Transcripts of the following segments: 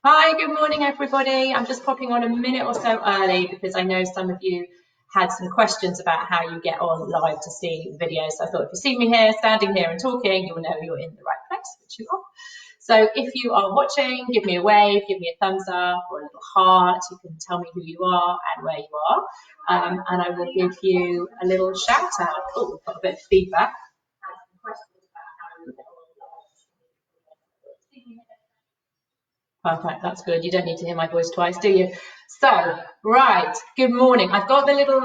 Hi, good morning, everybody. I'm just popping on a minute or so early because I know some of you had some questions about how you get on live to see the videos. So I thought if you see me here, standing here and talking, you'll know you're in the right place, which you are. So if you are watching, give me a wave, give me a thumbs up or a little heart. You can tell me who you are and where you are. And I will give you a little shout out. Oh, we've got a bit of feedback. Perfect, that's good. You don't need to hear my voice twice, do you? So, right, good morning. I've got the little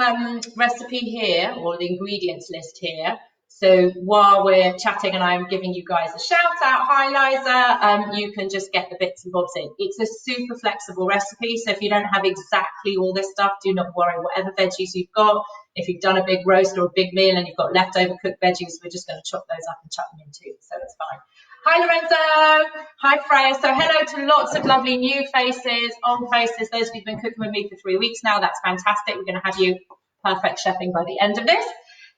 recipe here, or the ingredients list here. So while we're chatting and I'm giving you guys a shout out, hi Liza, you can just get the bits and bobs in. It's a super flexible recipe, so if you don't have exactly all this stuff, do not worry. Whatever veggies you've got, if you've done a big roast or a big meal and you've got leftover cooked veggies, we're just going to chop those up and chuck them in too, so it's fine. Hi Lorenzo, hi Freya. So hello to lots of lovely new faces, old faces, those who've been cooking with me for 3 weeks now. That's fantastic. We're going to have you perfect chefing by the end of this.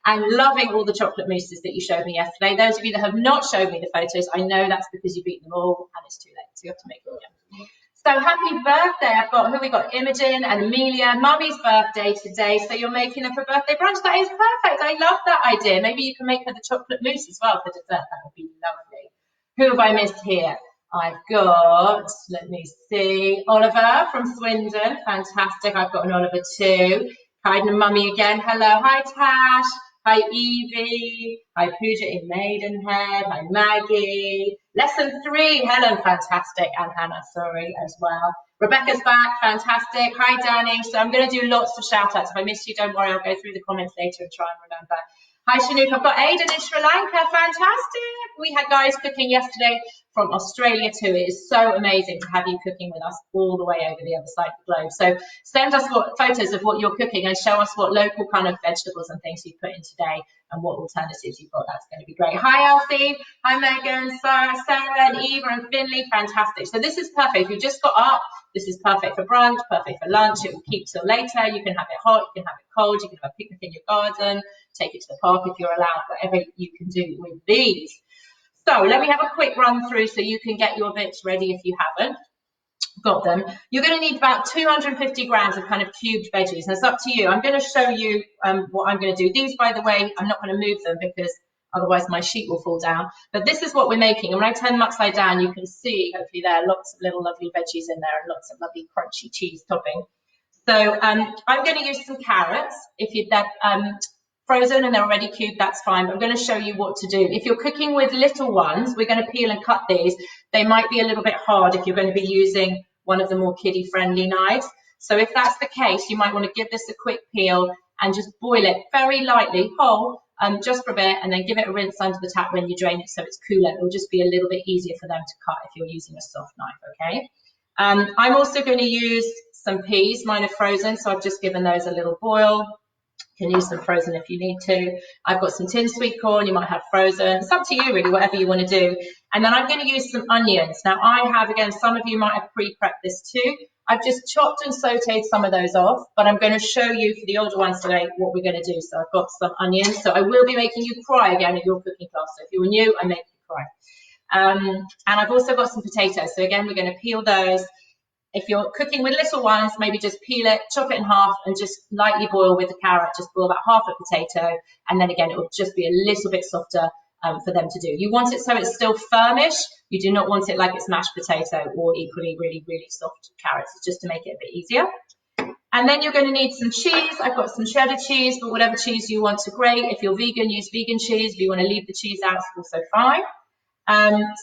And loving all the chocolate mousses that you showed me yesterday. Those of you that have not showed me the photos, I know that's because you've eaten them all and it's too late, so you have to make them again. So happy birthday. I've got, who we got? Imogen and Amelia. Mummy's birthday today, so you're making her for birthday brunch. That is perfect. I love that idea. Maybe you can make her the chocolate mousse as well for dessert. That would be lovely. Who have I missed here? I've got, let me see, Oliver from Swindon. Fantastic. I've got an Oliver too. Kaiden and Mummy again. Hello. Hi, Tash. Hi, Evie. Hi, Pooja in Maidenhead. Hi, Maggie. Lesson 3, Helen, fantastic. And Hannah, sorry, as well. Rebecca's back, fantastic. Hi, Danny. So I'm going to do lots of shout outs. If I miss you, don't worry. I'll go through the comments later and try and remember. Hi, Shanook. I've got Aidan in Sri Lanka. Fantastic. We had guys cooking yesterday from Australia too. It is so amazing to have you cooking with us all the way over the other side of the globe. So send us photos of what you're cooking and show us what local kind of vegetables and things you put in today and what alternatives you've got. That's going to be great. Hi, Elsie. Hi, Megan, Sarah, and Eva and Finley. Fantastic. So this is perfect. If you just got up, this is perfect for brunch, perfect for lunch. It will keep till later. You can have it hot, you can have it cold, you can have a picnic in your garden, take it to the park if you're allowed, whatever you can do with these. So let me have a quick run through so you can get your bits ready if you haven't got them. You're going to need about 250 grams of kind of cubed veggies, and it's up to you. I'm going to show you what I'm going to do. These, by the way, I'm not going to move them because otherwise my sheet will fall down. But this is what we're making. And when I turn them upside down, you can see, hopefully there are lots of little lovely veggies in there and lots of lovely crunchy cheese topping. So I'm going to use some carrots. If they're frozen and they're already cubed, that's fine. But I'm going to show you what to do. If you're cooking with little ones, we're going to peel and cut these. They might be a little bit hard if you're going to be using one of the more kiddie-friendly knives. So if that's the case, you might want to give this a quick peel and just boil it very lightly, whole, just for a bit, and then give it a rinse under the tap when you drain it so it's cooler. It will just be a little bit easier for them to cut if you're using a soft knife, okay? I'm also going to use some peas. Mine are frozen, so I've just given those a little boil. You can use them frozen if you need to. I've got some tinned sweet corn, you might have frozen. It's up to you really, whatever you want to do. And then I'm going to use some onions. Now I have, again, some of you might have pre-prepped this too. I've just chopped and sauteed some of those off, but I'm going to show you for the older ones today what we're going to do. So I've got some onions. So I will be making you cry again at your cooking class. So if you were new, I make you cry. And I've also got some potatoes. So again, we're going to peel those. If you're cooking with little ones, maybe just peel it, chop it in half, and just lightly boil with the carrot. Just boil about half a potato, and then again, it will just be a little bit softer for them to do. You want it so it's still firmish. You do not want it like it's mashed potato or equally really, really soft carrots. It's just to make it a bit easier. And then you're going to need some cheese. I've got some cheddar cheese, but whatever cheese you want to grate. If you're vegan, use vegan cheese. If you want to leave the cheese out, it's also fine.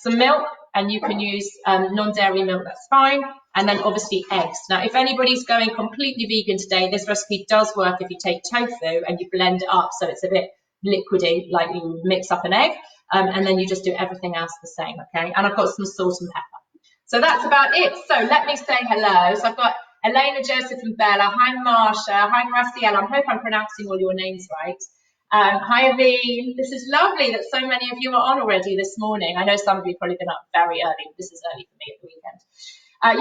Some milk, and you can use non-dairy milk, that's fine. And then obviously eggs. Now, if anybody's going completely vegan today, this recipe does work if you take tofu and you blend it up so it's a bit liquidy, like you mix up an egg, and then you just do everything else the same, okay? And I've got some salt and pepper. So that's about it. So let me say hello. So I've got Elena, Joseph, and Bella. Hi, Marsha. Hi, Graciela. I hope I'm pronouncing all your names right. Hi, Aveen. This is lovely that so many of you are on already this morning. I know some of you have probably been up very early. This is early for me at the weekend.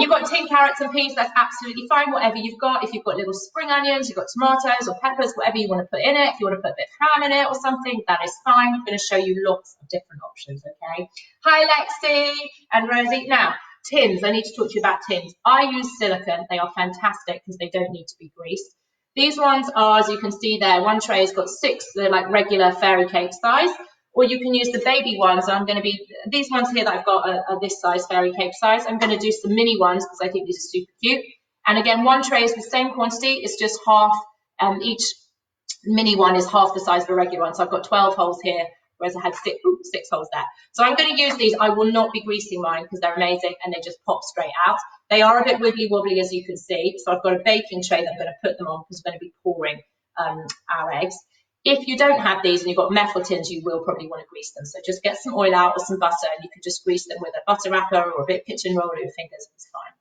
You've got tin carrots and peas, that's absolutely fine, whatever you've got. If you've got little spring onions, you've got tomatoes or peppers, whatever you want to put in it. If you want to put a bit of ham in it or something, that is fine. I'm going to show you lots of different options, okay? Hi, Lexi and Rosie. Now, tins. I need to talk to you about tins. I use silicone. They are fantastic because they don't need to be greased. These ones are, as you can see there, one tray has got 6, they're like regular fairy cake size, or you can use the baby ones. I'm going to be, these ones here that I've got are this size, fairy cake size. I'm going to do some mini ones because I think these are super cute. And again, one tray is the same quantity, it's just half, each mini one is half the size of a regular one. So I've got 12 holes here, whereas I had 6 holes there. So I'm going to use these. I will not be greasing mine because they're amazing and they just pop straight out. They are a bit wibbly wobbly, as you can see. So I've got a baking tray that I'm going to put them on because we're going to be pouring our eggs. If you don't have these and you've got metal tins, you will probably want to grease them. So just get some oil out or some butter and you can just grease them with a butter wrapper or a bit of kitchen roll with your fingers. It's fine.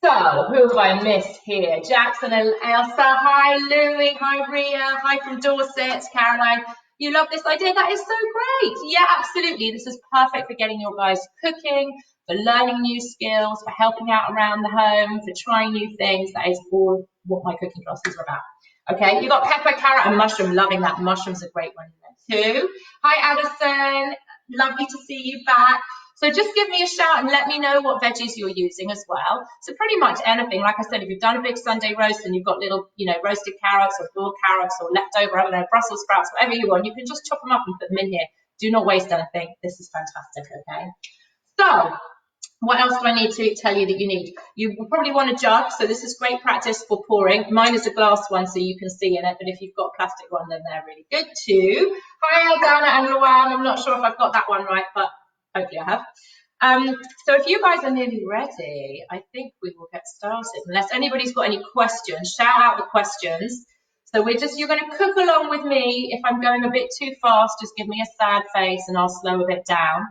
So, who have I missed here? Jackson and Elsa. Hi, Louie. Hi, Ria. Hi from Dorset. Caroline. You love this idea? That is so great. Yeah, absolutely. This is perfect for getting your guys cooking, for learning new skills, for helping out around the home, for trying new things. That is all what my cooking classes are about. Okay, you got pepper, carrot, and mushroom. Loving that. Mushroom's a great one in there too. Hi, Addison. Lovely to see you back. So just give me a shout and let me know what veggies you're using as well. So pretty much anything. Like I said, if you've done a big Sunday roast and you've got little, roasted carrots or boiled carrots or leftover, I don't know, Brussels sprouts, whatever you want, you can just chop them up and put them in here. Do not waste anything. This is fantastic, okay? So what else do I need to tell you that you need? You will probably want a jug. So this is great practice for pouring. Mine is a glass one so you can see in it, but if you've got a plastic one, then they're really good too. Hi, Aldana and Luan. I'm not sure if I've got that one right, but hopefully I have. So if you guys are nearly ready, I think we will get started. Unless anybody's got any questions, shout out the questions. So you're going to cook along with me. If I'm going a bit too fast, just give me a sad face and I'll slow a bit down.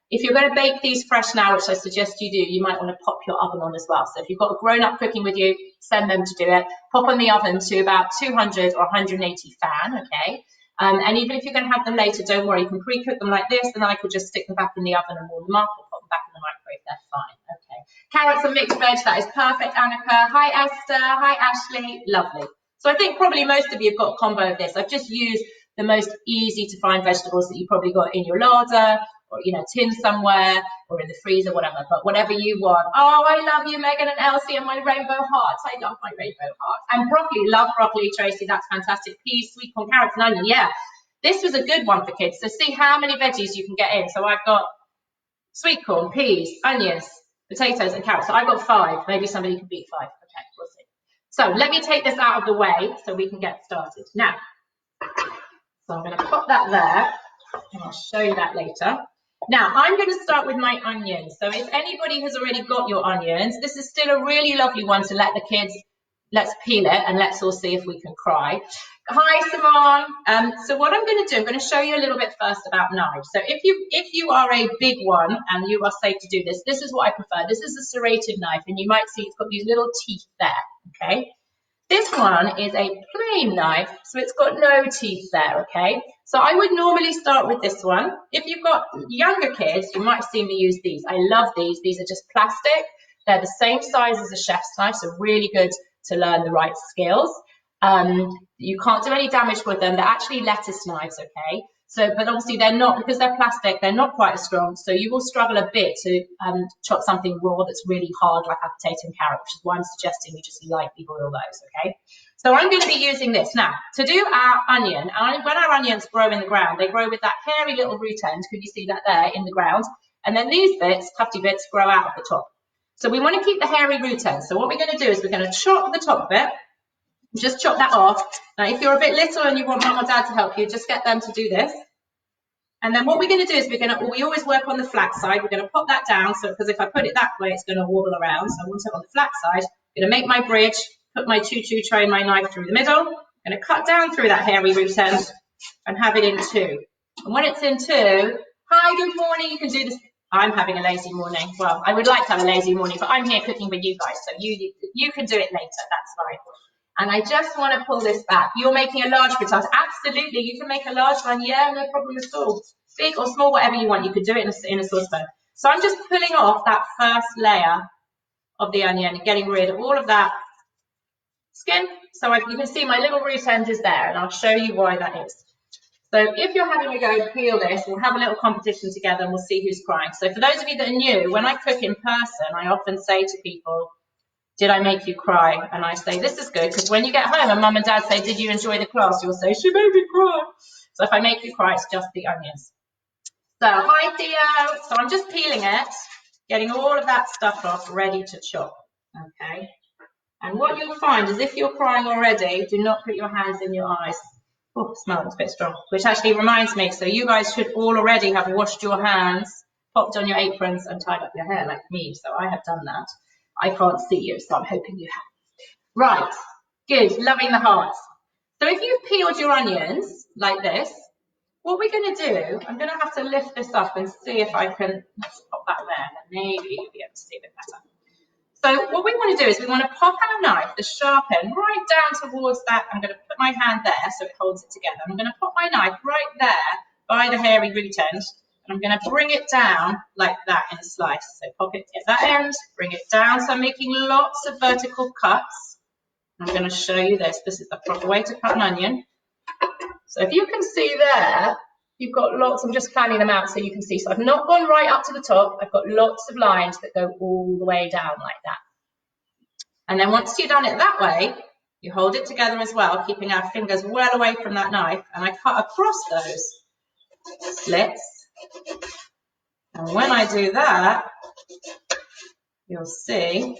If you're going to bake these fresh now, which I suggest you do, you might want to pop your oven on as well. So if you've got a grown-up cooking with you, send them to do it. Pop on the oven to about 200 or 180 fan, okay? And even if you're going to have them later, don't worry, you can pre-cook them like this, and then I could just stick them back in the oven and warm them up, or pop them back in the microwave, they're fine, okay. Carrots and mixed veg, that is perfect, Annika. Hi, Esther. Hi, Ashley. Lovely. So I think probably most of you have got a combo of this. I've just used the most easy to find vegetables that you probably got in your larder, or tin somewhere, or in the freezer, whatever, but whatever you want. Oh, I love you, Megan and Elsie, and my rainbow hearts. I love my rainbow hearts. And broccoli, love broccoli, Tracy, that's fantastic. Peas, sweet corn, carrots, and onion, yeah. This was a good one for kids. So see how many veggies you can get in. So I've got sweet corn, peas, onions, potatoes, and carrots. So I've got 5. Maybe somebody can beat 5. Okay, we'll see. So let me take this out of the way so we can get started. Now, so I'm going to put that there, and I'll show you that later. Now, I'm going to start with my onions. So if anybody has already got your onions, this is still a really lovely one to let the kids, let's peel it and let's all see if we can cry. Hi, Simone. So what I'm going to do, I'm going to show you a little bit first about knives. So if you are a big one and you are safe to do this, this is what I prefer. This is a serrated knife, and you might see it's got these little teeth there, okay? This one is a plain knife, so it's got no teeth there, okay? So I would normally start with this one. If you've got younger kids, you might have seen me use these. I love these. These are just plastic. They're the same size as a chef's knife, so really good to learn the right skills. You can't do any damage with them. They're actually lettuce knives, okay? So, but obviously they're not, because they're plastic, they're not quite as strong. So you will struggle a bit to chop something raw that's really hard, like a potato and carrot, which is why I'm suggesting you just lightly boil those, okay? So I'm going to be using this. Now, to do our onion, when our onions grow in the ground, they grow with that hairy little root end. Could you see that there in the ground? And then these bits, tufty bits, grow out of the top. So we want to keep the hairy root end. So what we're going to do is we're going to chop the top bit. Just chop that off. Now, if you're a bit little and you want mum or dad to help you, just get them to do this. And then what we're going to do is we always work on the flat side. We're going to pop that down, so because if I put it that way, it's going to wobble around. So I want it on the flat side. I'm going to make my bridge, put my choo-choo tray, my knife through the middle. I'm going to cut down through that hairy root end and have it in 2. And when it's in 2, hi, good morning. You can do this. I'm having a lazy morning. Well, I would like to have a lazy morning, but I'm here cooking with you guys, so you can do it later. That's fine. And I just want to pull this back. You're making a large frittata. Absolutely, you can make a large one. Yeah, no problem at all. Big or small, whatever you want. You could do it in a saucepan. So I'm just pulling off that first layer of the onion and getting rid of all of that skin. So you can see my little root end is there, and I'll show you why that is. So if you're having a go, peel this, we'll have a little competition together and we'll see who's crying. So for those of you that are new, when I cook in person, I often say to people, did I make you cry? And I say, this is good, because when you get home and mum and dad say, did you enjoy the class? You'll say, she made me cry. So if I make you cry, it's just the onions. So hi Theo. So I'm just peeling it, getting all of that stuff off, ready to chop, okay? And what you'll find is if you're crying already, do not put your hands in your eyes. Oh, smells a bit strong. Which actually reminds me, so you guys should all already have washed your hands, popped on your aprons and tied up your hair like me. So I have done that. I can't see you, so I'm hoping you have. Right, good, loving the hearts. So if you've peeled your onions like this, what we're going to do, I'm going to have to lift this up and see if I can, let's pop that there, and maybe you'll be able to see a bit better. So what we want to do is we want to pop our knife, the sharp end, right down towards that. I'm going to put my hand there so it holds it together. I'm going to pop my knife right there by the hairy root end, and I'm going to bring it down like that in a slice. So pop it at that end, bring it down. So I'm making lots of vertical cuts. I'm going to show you this. This is the proper way to cut an onion. So if you can see there, you've got lots, I'm just fanning them out so you can see. So I've not gone right up to the top. I've got lots of lines that go all the way down like that. And then once you've done it that way, you hold it together as well, keeping our fingers well away from that knife. And I cut across those slits. And when I do that, you'll see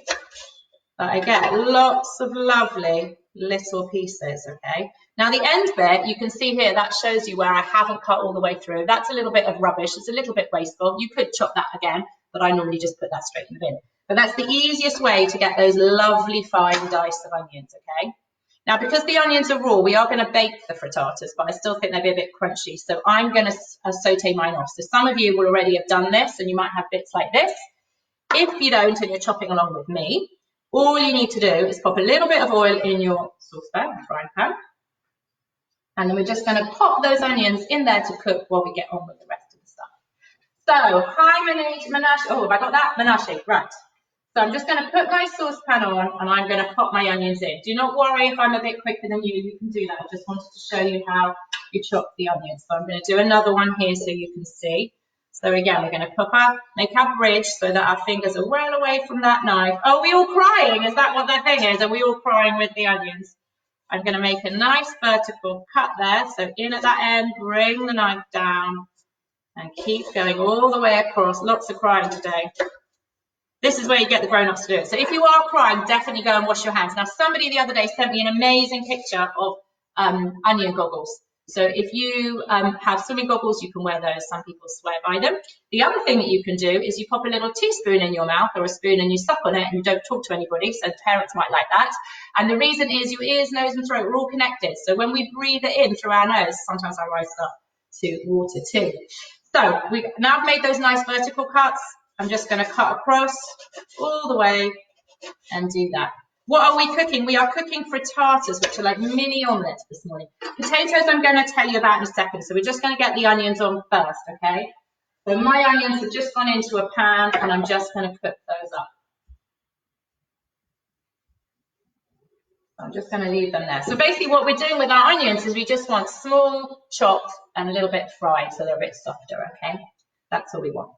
that I get lots of lovely little pieces, okay? Now the end bit, you can see here, that shows you where I haven't cut all the way through. That's a little bit of rubbish. It's a little bit wasteful. You could chop that again, but I normally just put that straight in the bin. But that's the easiest way to get those lovely fine dice of onions, okay? Now, because the onions are raw, we are going to bake the frittatas, but I still think they'll be a bit crunchy. So I'm going to saute mine off. So some of you will already have done this, and you might have bits like this. If you don't, and you're chopping along with me, all you need to do is pop a little bit of oil in your saucepan, frying pan, and then we're just going to pop those onions in there to cook while we get on with the rest of the stuff. So, hi Manashi, oh, have I got that? Manashi, right. So I'm just going to put my saucepan on and I'm going to pop my onions in. Do not worry if I'm a bit quicker than you can do that. I just wanted to show you how you chop the onions. So I'm going to do another one here so you can see. So again, we're going to make our bridge so that our fingers are well away from that knife. Are we all crying? Is that what the thing is? Are we all crying with the onions? I'm going to make a nice vertical cut there. So in at that end, bring the knife down and keep going all the way across. Lots of crying today. This is where you get the grown-ups to do it. So if you are crying, definitely go and wash your hands. Now, somebody the other day sent me an amazing picture of onion goggles. So if you have swimming goggles, you can wear those. Some people swear by them. The other thing that you can do is you pop a little teaspoon in your mouth or a spoon and you suck on it and you don't talk to anybody. So the parents might like that. And the reason is your ears, nose and throat are all connected. So when we breathe it in through our nose, sometimes our eyes start to water too. So now I've made those nice vertical cuts. I'm just going to cut across all the way and do that. What are we cooking? We are cooking frittatas, which are like mini omelettes this morning. Potatoes I'm going to tell you about in a second. So we're just going to get the onions on first, okay? So my onions have just gone into a pan and I'm just going to cook those up. I'm just going to leave them there. So basically what we're doing with our onions is we just want small, chopped and a little bit fried so they're a bit softer, okay? That's all we want.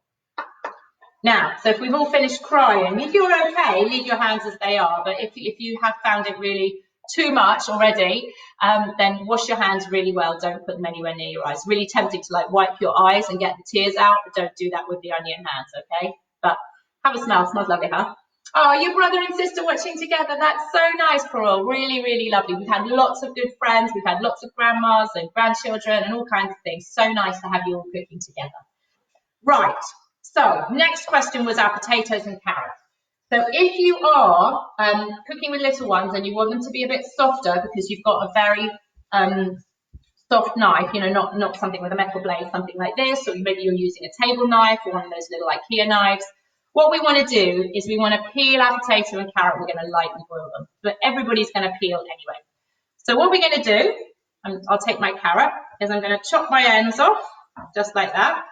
Now, so if we've all finished crying, if you're okay, leave your hands as they are. But if you have found it really too much already, then wash your hands really well. Don't put them anywhere near your eyes. Really tempting to like wipe your eyes and get the tears out, but don't do that with the onion hands, okay? But have a smell. Smells lovely, huh? Oh, your brother and sister watching together. That's so nice, Parole. Really, really lovely. We've had lots of good friends. We've had lots of grandmas and grandchildren and all kinds of things. So nice to have you all cooking together. Right. So next question was our potatoes and carrots. So if you are cooking with little ones and you want them to be a bit softer because you've got a very soft knife, you know, not something with a metal blade, something like this, or maybe you're using a table knife or one of those little IKEA knives, what we want to do is we want to peel our potato and carrot. We're going to lightly boil them, but everybody's going to peel anyway. So what we're going to do, I'll take my carrot, is I'm going to chop my ends off, just like that.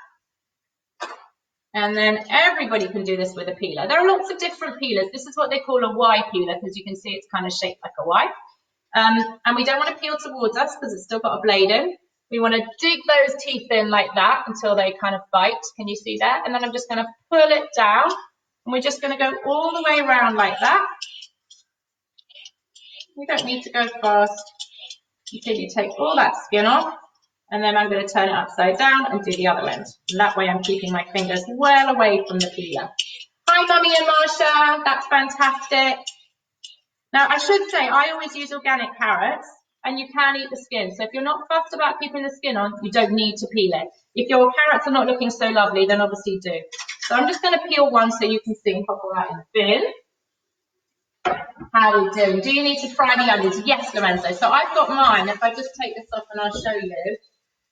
And then everybody can do this with a peeler. There are lots of different peelers. This is what they call a Y peeler because you can see it's kind of shaped like a Y. And we don't want to peel towards us because it's still got a blade in. We want to dig those teeth in like that until they kind of bite. Can you see that? And then I'm just going to pull it down, and we're just going to go all the way around like that. We don't need to go fast until you take all that skin off, and then I'm going to turn it upside down and do the other end. And that way I'm keeping my fingers well away from the peeler. Hi, Mummy and Marsha. That's fantastic. Now, I should say I always use organic carrots, and you can eat the skin. So if you're not fussed about keeping the skin on, you don't need to peel it. If your carrots are not looking so lovely, then obviously do. So I'm just going to peel one so you can see. Pop all that in the bin. How are we doing? Do you need to fry the onions? Yes, Lorenzo. So I've got mine. If I just take this off and I'll show you.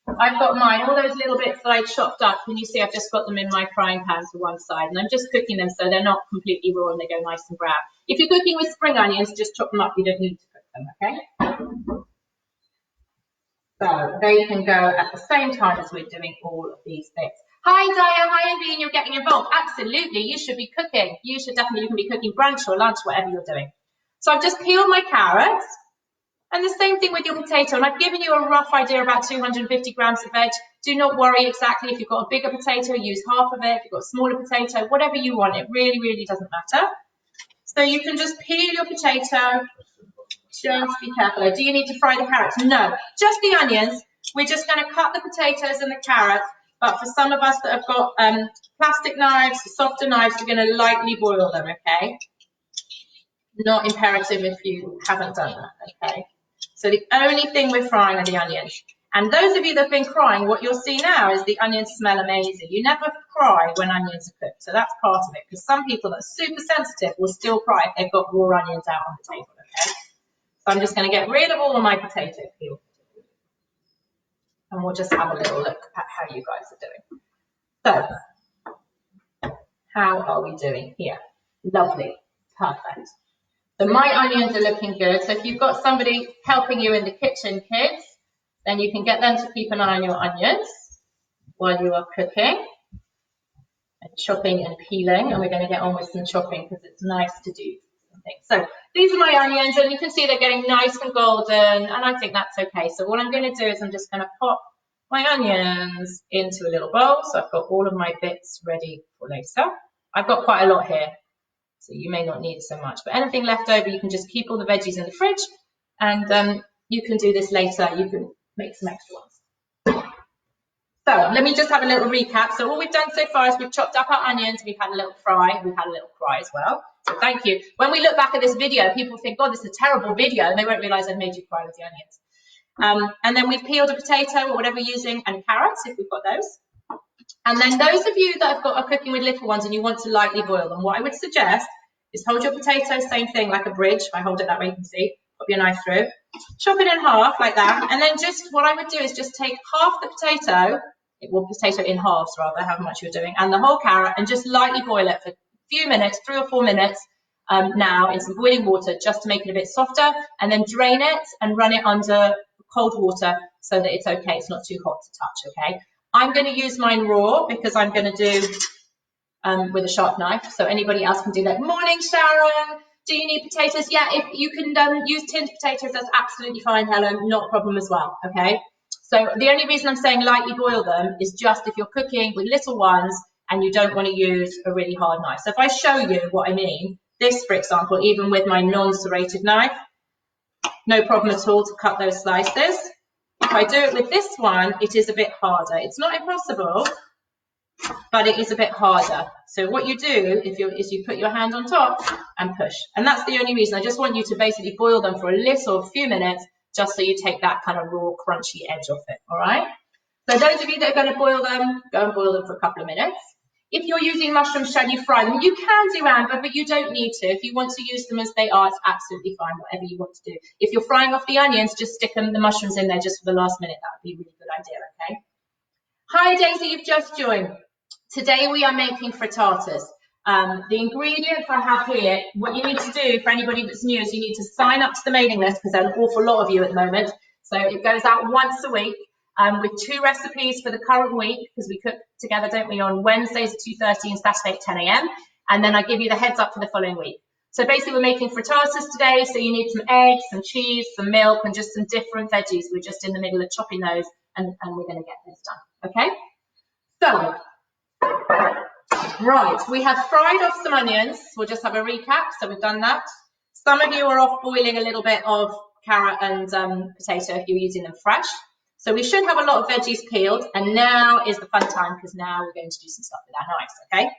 I've got mine, all those little bits that I chopped up. Can you see I've just got them in my frying pan to one side, and I'm just cooking them so they're not completely raw and they go nice and brown. If you're cooking with spring onions, just chop them up. You don't need to cook them, okay? So they can go at the same time as we're doing all of these bits. Hi, Daya. Hi, Evie. You're getting involved. Absolutely. You should be cooking. You can be cooking brunch or lunch, whatever you're doing. So I've just peeled my carrots. And the same thing with your potato. And I've given you a rough idea about 250 grams of veg. Do not worry exactly. If you've got a bigger potato, use half of it. If you've got a smaller potato, whatever you want. It really, really doesn't matter. So you can just peel your potato. Just be careful. Do you need to fry the carrots? No, just the onions. We're just going to cut the potatoes and the carrots. But for some of us that have got plastic knives, softer knives, we're going to lightly boil them, okay? Not imperative if you haven't done that, okay? So the only thing we're frying are the onions. And those of you that have been crying, what you'll see now is the onions smell amazing. You never cry when onions are cooked. So that's part of it. Because some people that are super sensitive will still cry if they've got raw onions out on the table, okay? So I'm just going to get rid of all of my potato peel. And we'll just have a little look at how you guys are doing. So, how are we doing here? Lovely. Perfect. So my onions are looking good. So if you've got somebody helping you in the kitchen, kids, then you can get them to keep an eye on your onions while you are cooking and chopping and peeling. And we're going to get on with some chopping because it's nice to do something. So these are my onions, and you can see they're getting nice and golden, and I think that's okay. So what I'm going to do is I'm just going to pop my onions into a little bowl. So I've got all of my bits ready for later. I've got quite a lot here. So you may not need so much, but anything left over, you can just keep all the veggies in the fridge, and you can do this later. You can make some extra ones. So let me just have a little recap. So all we've done so far is we've chopped up our onions, we've had a little fry, we've had a little cry as well. So thank you. When we look back at this video, people think, God, this is a terrible video, and they won't realise I've made you cry with the onions. And then we've peeled a potato or whatever you're using, and carrots if we've got those. And then those of you that are cooking with little ones and you want to lightly boil them, what I would suggest is hold your potato, same thing, like a bridge. If I hold it that way, you can see. Pop your knife through. Chop it in half like that. And then just what I would do is just take half the potato, well, potato in halves rather, however much you're doing, and the whole carrot, and just lightly boil it for a few minutes, 3 or 4 minutes now in some boiling water, just to make it a bit softer. And then drain it and run it under cold water so that it's okay. It's not too hot to touch, okay? I'm going to use mine raw because I'm going to do with a sharp knife. So anybody else can do that. Morning, Sharon. Do you need potatoes? Yeah, if you can use tinned potatoes, that's absolutely fine, Helen. Not a problem as well, okay? So the only reason I'm saying lightly boil them is just if you're cooking with little ones and you don't want to use a really hard knife. So if I show you what I mean, this, for example, even with my non-serrated knife, no problem at all to cut those slices. If I do it with this one, it is a bit harder. It's not impossible, but it is a bit harder. So what you do is you put your hand on top and push. And that's the only reason. I just want you to basically boil them for a few minutes, just so you take that kind of raw, crunchy edge off it, all right? So those of you that are going to boil them, go and boil them for a couple of minutes. If you're using mushrooms, shall you fry them? You can do, Amber, but you don't need to. If you want to use them as they are, it's absolutely fine, whatever you want to do. If you're frying off the onions, just stick the mushrooms in there just for the last minute. That would be a really good idea, okay? Hi, Daisy, you've just joined. Today we are making frittatas. The ingredients I have here, what you need to do for anybody that's new is you need to sign up to the mailing list because there's an awful lot of you at the moment. So it goes out once a week with 2 recipes for the current week because we cook together, don't we, on Wednesdays at 2:30 and Saturday at 10 a.m. And then I give you the heads up for the following week. So basically we're making frittatas today. So you need some eggs, some cheese, some milk, and just some different veggies. We're just in the middle of chopping those and we're going to get this done. Okay, so right, we have fried off some onions. We'll just have a recap. So we've done that. Some of you are off boiling a little bit of carrot and potato if you're using them fresh. So we should have a lot of veggies peeled, and now is the fun time because now we're going to do some stuff with our knives, okay?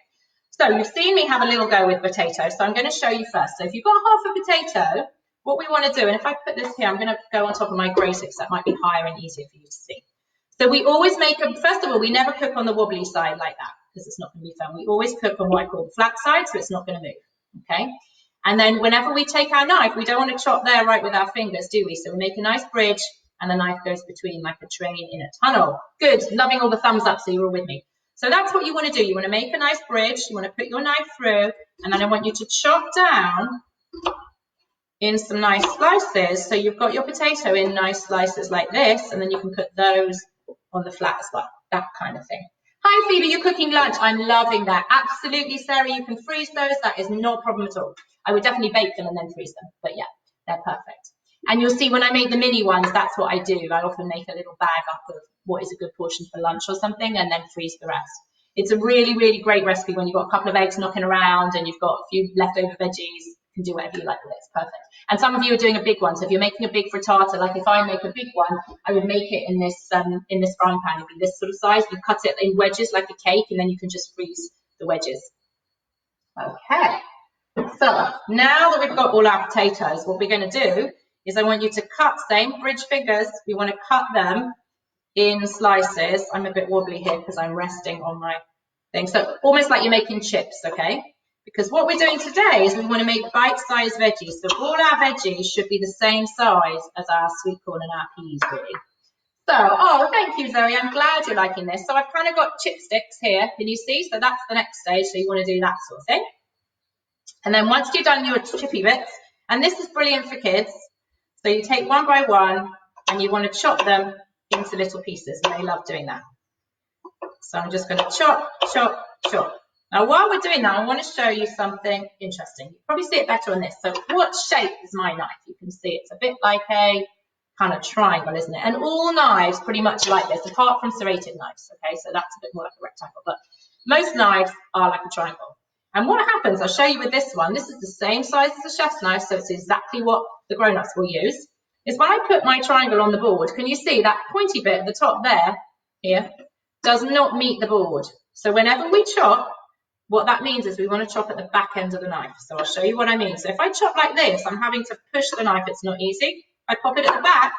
So you've seen me have a little go with potato, so I'm going to show you first. So if you've got half a potato, what we want to do, and if I put this here, I'm going to go on top of my grater because that might be higher and easier for you to see. So we always make a, first of all, we never cook on the wobbly side like that because it's not going to be fun. We always cook on what I call the flat side, so it's not going to move, okay? And then whenever we take our knife, we don't want to chop there right with our fingers, do we? So we make a nice bridge, and the knife goes between like a train in a tunnel. Good, loving all the thumbs up, so you're all with me. So that's what you want to do. You want to make a nice bridge, you want to put your knife through, and then I want you to chop down in some nice slices. So you've got your potato in nice slices like this, and then you can put those on the flat as well, that kind of thing. Hi Phoebe, you're cooking lunch. I'm loving that. Absolutely, Sarah, you can freeze those. That is no problem at all. I would definitely bake them and then freeze them, but yeah, they're perfect. And you'll see when I make the mini ones, that's what I do. I often make a little bag up of what is a good portion for lunch or something and then freeze the rest. It's a really, really great recipe when you've got a couple of eggs knocking around and you've got a few leftover veggies. You can do whatever you like with it. It's perfect. And some of you are doing a big one. So if you're making a big frittata, like if I make a big one, I would make it in this frying pan. It'd be this sort of size. You cut it in wedges like a cake and then you can just freeze the wedges. Okay. So now that we've got all our potatoes, what we're going to do is I want you to cut, same bridge fingers, we want to cut them in slices. I'm a bit wobbly here because I'm resting on my thing. So almost like you're making chips, okay? Because what we're doing today is we want to make bite-sized veggies. So all our veggies should be the same size as our sweet corn and our peas, really. So, oh, thank you, Zoe. I'm glad you're liking this. So I've kind of got chipsticks here. Can you see? So that's the next stage. So you want to do that sort of thing. And then once you've done your chippy bits, and this is brilliant for kids, so you take one by one and you want to chop them into little pieces, and they love doing that. So I'm just going to chop, chop, chop. Now while we're doing that, I want to show you something interesting. You probably see it better on this. So what shape is my knife? You can see it's a bit like a kind of triangle, isn't it? And all knives pretty much like this, apart from serrated knives, okay? So that's a bit more like a rectangle, but most knives are like a triangle. And what happens, I'll show you with this one, this is the same size as a chef's knife, so it's exactly what the grown-ups will use, is when I put my triangle on the board, can you see that pointy bit at the top there, here, does not meet the board. So whenever we chop, what that means is we want to chop at the back end of the knife. So I'll show you what I mean. So if I chop like this, I'm having to push the knife, it's not easy. If I pop it at the back,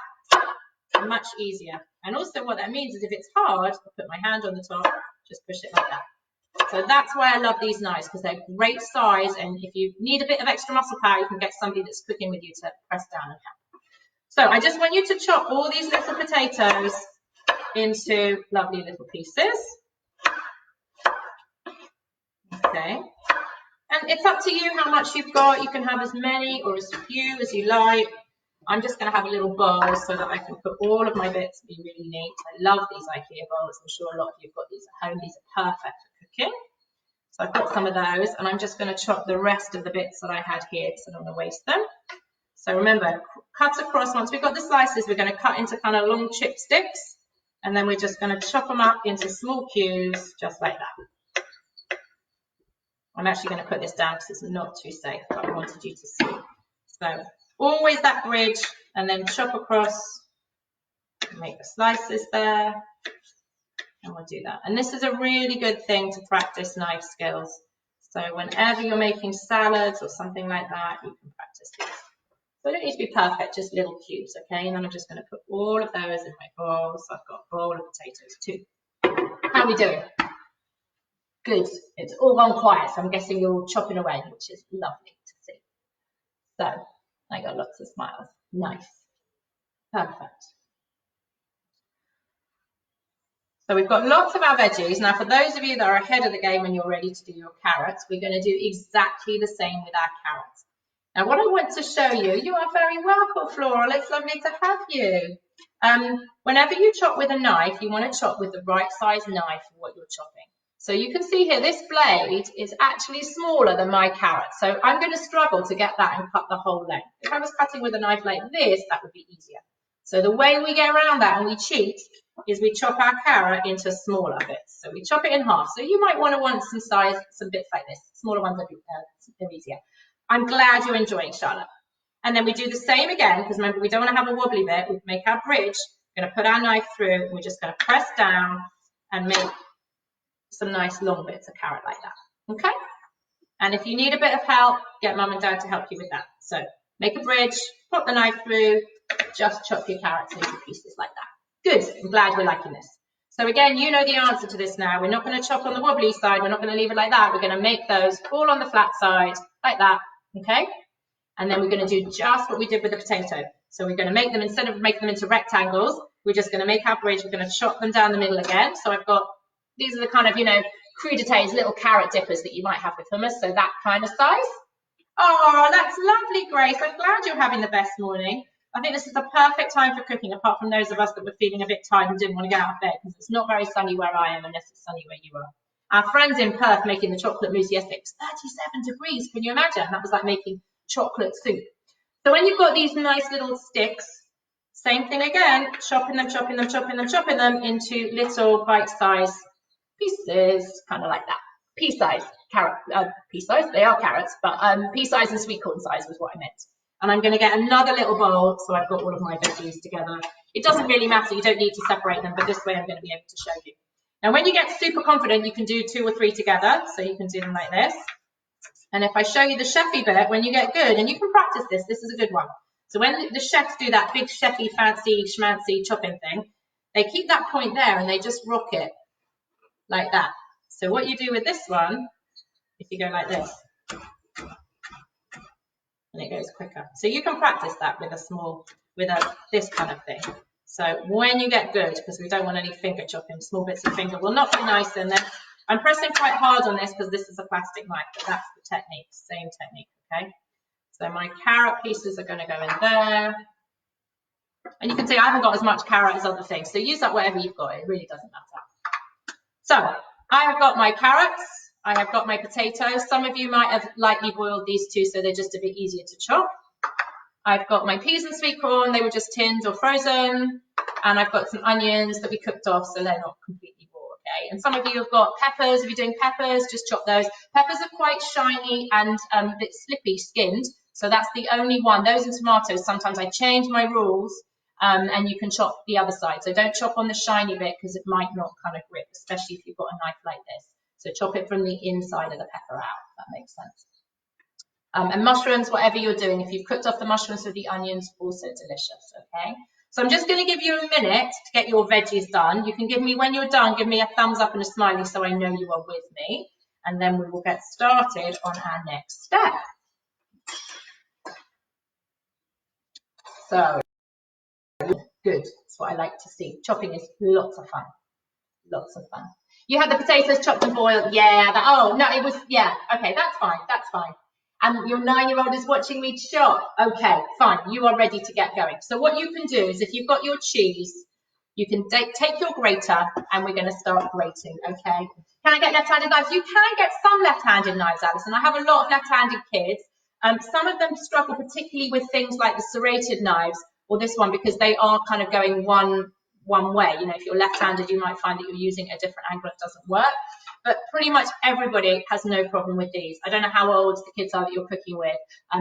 much easier. And also what that means is if it's hard, I'll put my hand on the top, just push it like that. So that's why I love these knives, because they're great size, and if you need a bit of extra muscle power, you can get somebody that's cooking with you to press down and help. So I just want you to chop all these little potatoes into lovely little pieces. Okay. And it's up to you how much you've got. You can have as many or as few as you like. I'm just going to have a little bowl so that I can put all of my bits and be really neat. I love these IKEA bowls. I'm sure a lot of you have got these at home. These are perfect for cooking. So I've got some of those, and I'm just going to chop the rest of the bits that I had here because I don't want to waste them. So remember, cut across. Once we've got the slices, we're going to cut into kind of long chipsticks, and then we're just going to chop them up into small cubes, just like that. I'm actually going to put this down because it's not too safe, but I wanted you to see. So always that bridge, and then chop across, make the slices there, and we'll do that. And this is a really good thing to practice knife skills. So whenever you're making salads or something like that, you can practice this. So it don't need to be perfect, just little cubes, okay? And then I'm just going to put all of those in my bowl. So I've got a bowl of potatoes too. How are we doing? Good. It's all gone quiet, so I'm guessing you're all chopping away, which is lovely to see. So I got lots of smiles. Nice. Perfect. So we've got lots of our veggies. Now, for those of you that are ahead of the game and you're ready to do your carrots, we're going to do exactly the same with our carrots. Now, what I want to show you, you are very welcome, Floral. It's lovely to have you. Whenever you chop with a knife, you want to chop with the right size knife for what you're chopping. So you can see here, this blade is actually smaller than my carrot. So I'm going to struggle to get that and cut the whole length. If I was cutting with a knife like this, that would be easier. So the way we get around that and we cheat is we chop our carrot into smaller bits. So we chop it in half. So you might want some bits like this. Smaller ones are easier. I'm glad you're enjoying, Charlotte. And then we do the same again, because remember, we don't want to have a wobbly bit. We make our bridge. We're going to put our knife through, and we're just going to press down and make some nice long bits of carrot like that. Okay? And if you need a bit of help, get mum and dad to help you with that. So make a bridge, put the knife through, just chop your carrots into pieces like that. Good. I'm glad we're liking this. So again, you know the answer to this now. We're not going to chop on the wobbly side. We're not going to leave it like that. We're going to make those all on the flat side like that. Okay? And then we're going to do just what we did with the potato. So we're going to make them, instead of making them into rectangles, we're just going to make our bridge. We're going to chop them down the middle again. So I've got, these are the kind of, crudités, little carrot dippers that you might have with hummus. So that kind of size. Oh, that's lovely, Grace. I'm glad you're having the best morning. I think this is the perfect time for cooking, apart from those of us that were feeling a bit tired and didn't want to get out of bed, because it's not very sunny where I am unless it's sunny where you are. Our friends in Perth making the chocolate mousse yesterday, it was 37 degrees. Can you imagine? That was like making chocolate soup. So when you've got these nice little sticks, same thing again, chopping them into little bite-sized pieces, kind of like that. Pea-size carrot, pea-size, they are carrots, but pea-size and sweet corn size was what I meant. And I'm going to get another little bowl, so I've got all of my veggies together. It doesn't really matter, you don't need to separate them, but this way I'm going to be able to show you. Now when you get super confident, you can do 2 or 3 together, so you can do them like this. And if I show you the chefy bit, when you get good, and you can practice this, this is a good one. So when the chefs do that big chefy, fancy, schmancy chopping thing, they keep that point there and they just rock it like that. So what you do with this one, if you go like this, and it goes quicker. So you can practice that with this kind of thing. So when you get good, because we don't want any finger chopping, small bits of finger will not be nice in there. I'm pressing quite hard on this because this is a plastic knife, but that's the technique, same technique, okay? So my carrot pieces are going to go in there. And you can see I haven't got as much carrot as other things, so use up whatever you've got, it really doesn't matter. So I have got my carrots, I have got my potatoes. Some of you might have lightly boiled these two, so they're just a bit easier to chop. I've got my peas and sweet corn, they were just tinned or frozen. And I've got some onions that we cooked off, so they're not completely raw, okay? And some of you have got peppers. If you're doing peppers, just chop those. Peppers are quite shiny and a bit slippy skinned, so that's the only one. Those and tomatoes, sometimes I change my rules, and you can chop the other side. So don't chop on the shiny bit because it might not kind of grip, especially if you've got a knife like this. So chop it from the inside of the pepper out, if that makes sense. And mushrooms, whatever you're doing, if you've cooked off the mushrooms with the onions, also delicious, okay? So I'm just going to give you a minute to get your veggies done. You can give me, when you're done, give me a thumbs up and a smiley so I know you are with me. And then we will get started on our next step. So, good. That's what I like to see. Chopping is lots of fun. Lots of fun. You had the potatoes chopped and boiled. Yeah. Oh, no, it was, yeah. Okay, that's fine. That's fine. And your 9-year-old is watching me chop. Okay, fine. You are ready to get going. So what you can do is if you've got your cheese, you can take your grater and we're going to start grating, okay? Can I get left-handed knives? You can get some left-handed knives, Alison. I have a lot of left-handed kids. Some of them struggle particularly with things like the serrated knives or this one because they are kind of going one way. You know, if you're left-handed, you might find that you're using a different angle, it doesn't work. But pretty much everybody has no problem with these. I don't know how old the kids are that you're cooking with,